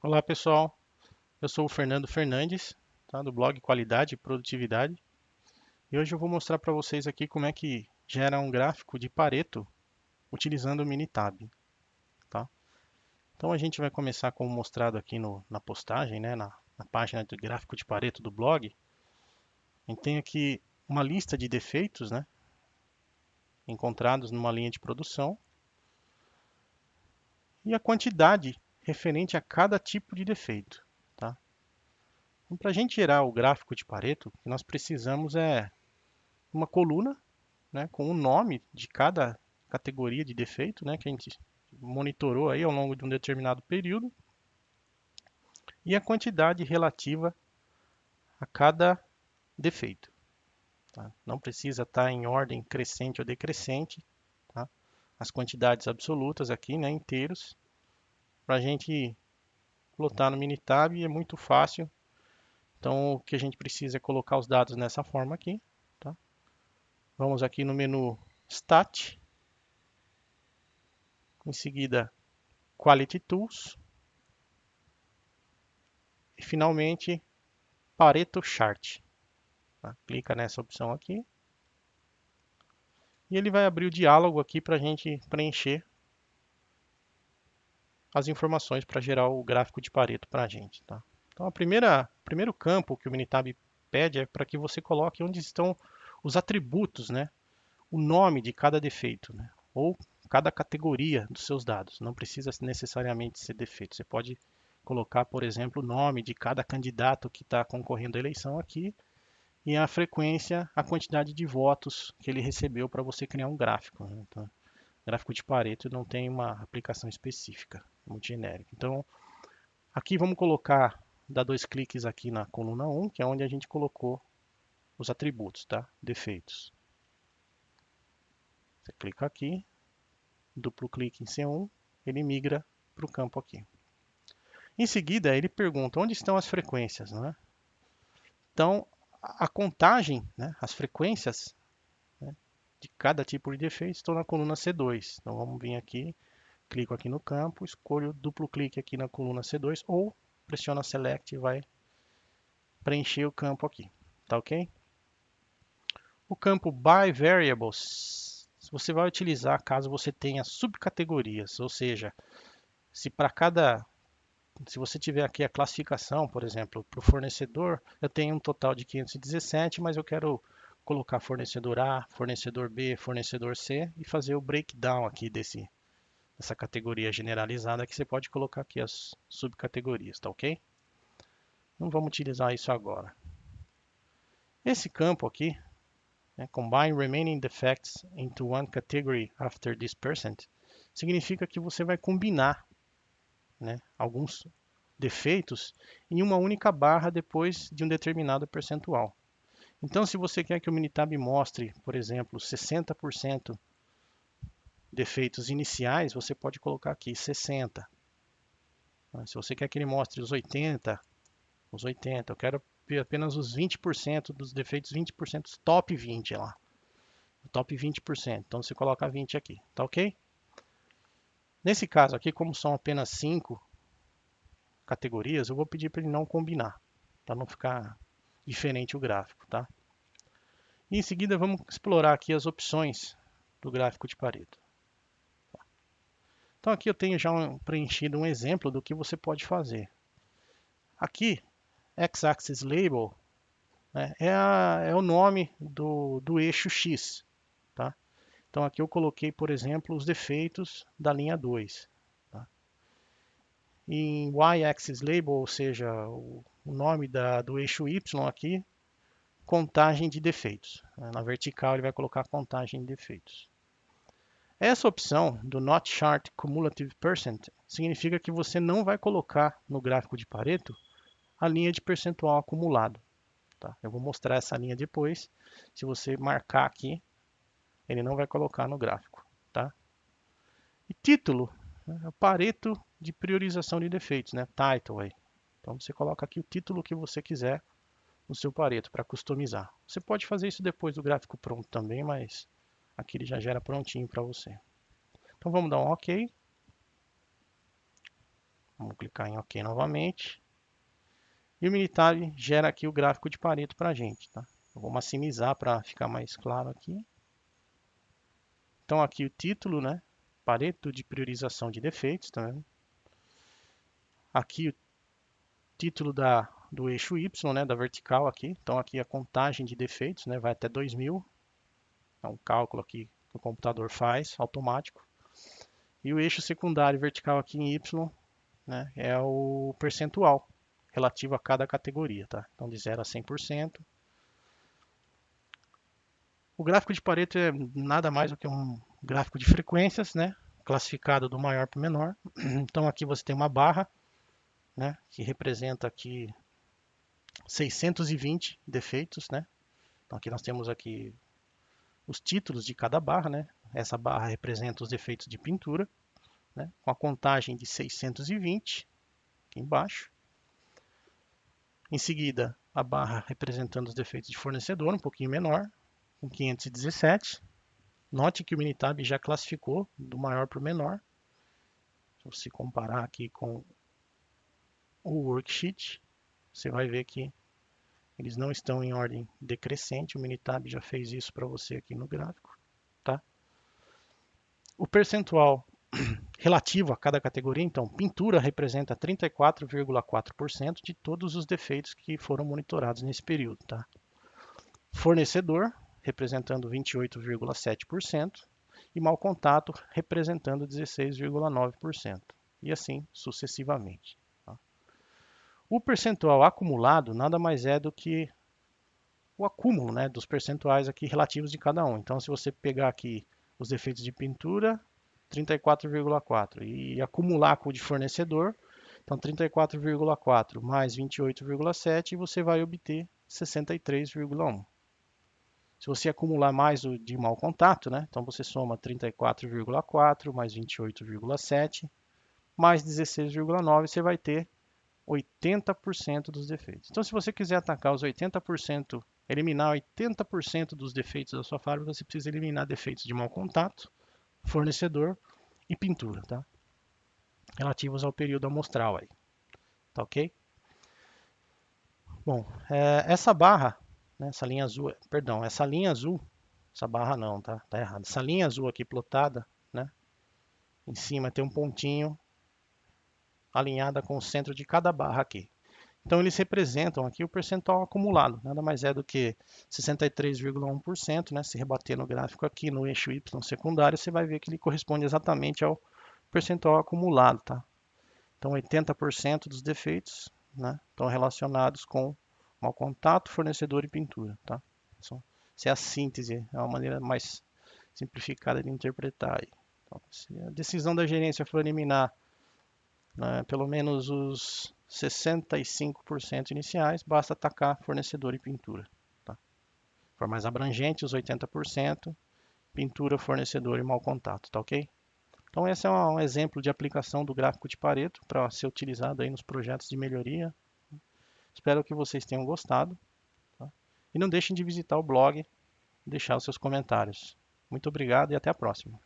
Olá pessoal, eu sou o Fernando Fernandes, tá, do blog Qualidade e Produtividade, e hoje eu vou mostrar para vocês aqui como é que gera um gráfico de Pareto utilizando o Minitab, tá? Então a gente vai começar como mostrado aqui na postagem, né, na página de gráfico de Pareto do blog. A gente tem aqui uma lista de defeitos, né, encontrados numa linha de produção e a quantidade referente a cada tipo de defeito, tá? Então, para a gente gerar o gráfico de Pareto, o que nós precisamos é uma coluna, né, com o nome de cada categoria de defeito, né, que a gente monitorou aí ao longo de um determinado período, e a quantidade relativa a cada defeito. Tá? Não precisa estar em ordem crescente ou decrescente, tá? As quantidades absolutas aqui, né, inteiros, para a gente plotar no Minitab é muito fácil. Então o que a gente precisa é colocar os dados nessa forma aqui. Tá? Vamos aqui no menu Stat, em seguida Quality Tools e finalmente Pareto Chart. Tá? Clica nessa opção aqui e ele vai abrir o diálogo aqui para a gente preencher as informações para gerar o gráfico de Pareto para a gente. Tá? Então, o primeiro campo que o Minitab pede é para que você coloque onde estão os atributos, né? O nome de cada defeito, né? Ou cada categoria dos seus dados. Não precisa necessariamente ser defeito. Você pode colocar, por exemplo, o nome de cada candidato que está concorrendo à eleição aqui e a frequência, a quantidade de votos que ele recebeu para você criar um gráfico, né? Então, gráfico de Pareto não tem uma aplicação específica, é muito genérico. Então, aqui vamos colocar, dar dois cliques aqui na coluna 1, que é onde a gente colocou os atributos, tá? Defeitos. Você clica aqui, duplo clique em C1, ele migra para o campo aqui. Em seguida, ele pergunta onde estão as frequências, né? Então, a contagem, né, as frequências, né, de cada tipo de defeito estão na coluna C2. Então vamos vir aqui, clico aqui no campo, escolho duplo clique aqui na coluna C2 ou pressiono Select e vai preencher o campo aqui. Tá ok? O campo By Variables, você vai utilizar caso você tenha subcategorias, ou seja, se para cada se você tiver aqui a classificação, por exemplo, para o fornecedor, eu tenho um total de 517, mas eu quero colocar fornecedor A, fornecedor B, fornecedor C e fazer o breakdown aqui dessa categoria generalizada que você pode colocar aqui as subcategorias, tá ok? Não vamos utilizar isso agora. Esse campo aqui, né, Combine Remaining Defects into one category after this percent, significa que você vai combinar, né, alguns defeitos em uma única barra depois de um determinado percentual. Então, se você quer que o Minitab mostre, por exemplo, 60% defeitos iniciais, você pode colocar aqui 60. Se você quer que ele mostre os 80, os 80, eu quero ver apenas os 20% dos defeitos, 20% top 20 lá. Top 20%. Então você coloca 20 aqui, tá ok? Nesse caso aqui, como são apenas 5 categorias, eu vou pedir para ele não combinar, para não ficar diferente o gráfico, tá? E em seguida vamos explorar aqui as opções do gráfico de Pareto. Então aqui eu tenho já preenchido um exemplo do que você pode fazer. Aqui, X-Axis Label, né, é o nome do eixo X. Tá? Então aqui eu coloquei, por exemplo, os defeitos da linha 2. Tá? Em Y-Axis Label, ou seja, o nome do eixo Y aqui, contagem de defeitos. Na vertical ele vai colocar contagem de defeitos. Essa opção do Not Chart Cumulative Percent significa que você não vai colocar no gráfico de Pareto a linha de percentual acumulado. Tá? Eu vou mostrar essa linha depois. Se você marcar aqui, ele não vai colocar no gráfico. Tá? E título, né, é o Pareto de priorização de defeitos, né? Title aí. Então você coloca aqui o título que você quiser no seu Pareto para customizar. Você pode fazer isso depois do gráfico pronto também, mas aqui ele já gera prontinho para você. Então vamos dar um OK. Vamos clicar em OK novamente. E o Minitab gera aqui o gráfico de Pareto para a gente, tá? Eu vou maximizar para ficar mais claro aqui. Então aqui o título, né? Pareto de priorização de defeitos, tá vendo? Aqui o título do eixo Y, né? Da vertical aqui. Então aqui a contagem de defeitos, né? Vai até 2000. É um cálculo aqui que o computador faz, automático. E o eixo secundário vertical aqui em Y, né? É o percentual relativo a cada categoria, tá? Então de 0 a 100%. O gráfico de Pareto é nada mais do que um gráfico de frequências, né? Classificado do maior para o menor. Então aqui você tem uma barra, né? Que representa aqui 620 defeitos, né? Então aqui nós temos aqui os títulos de cada barra, né? Essa barra representa os defeitos de pintura, né? Com a contagem de 620 aqui embaixo. Em seguida, a barra representando os defeitos de fornecedor, um pouquinho menor, com 517. Note que o Minitab já classificou do maior para o menor. Se você comparar aqui com o worksheet, você vai ver que eles não estão em ordem decrescente. O Minitab já fez isso para você aqui no gráfico, tá? O percentual relativo a cada categoria, então, pintura representa 34,4% de todos os defeitos que foram monitorados nesse período, tá? Fornecedor, representando 28,7%, e mau contato, representando 16,9%, e assim sucessivamente. Tá? O percentual acumulado nada mais é do que o acúmulo, né, dos percentuais aqui relativos de cada um. Então, se você pegar aqui os defeitos de pintura, 34,4%, e acumular com o de fornecedor, então 34,4 mais 28,7, você vai obter 63,1. Se você acumular mais o de mau contato, né? Então você soma 34,4 mais 28,7 mais 16,9, você vai ter 80% dos defeitos. Então se você quiser atacar os 80%, eliminar 80% dos defeitos da sua fábrica, você precisa eliminar defeitos de mau contato, fornecedor e pintura, tá? Relativos ao período amostral aí. Tá ok? Bom, essa barra, né, essa linha azul, perdão, essa linha azul, essa barra não, tá errado. Essa linha azul aqui plotada, né, em cima tem um pontinho alinhada com o centro de cada barra aqui. Então eles representam aqui o percentual acumulado, nada mais é do que 63,1%, né? Se rebater no gráfico aqui no eixo Y secundário, você vai ver que ele corresponde exatamente ao percentual acumulado, tá? Então 80% dos defeitos, né, estão relacionados com mau contato, fornecedor e pintura, tá? Essa é a síntese, é uma maneira mais simplificada de interpretar aí. Então, se a decisão da gerência for eliminar, né, pelo menos os 65% iniciais, basta atacar fornecedor e pintura, tá? Se for mais abrangente, os 80%, pintura, fornecedor e mau contato, tá ok? Então esse é um exemplo de aplicação do gráfico de Pareto para ser utilizado aí nos projetos de melhoria. Espero que vocês tenham gostado, tá? E não deixem de visitar o blog e deixar os seus comentários. Muito obrigado e até a próxima.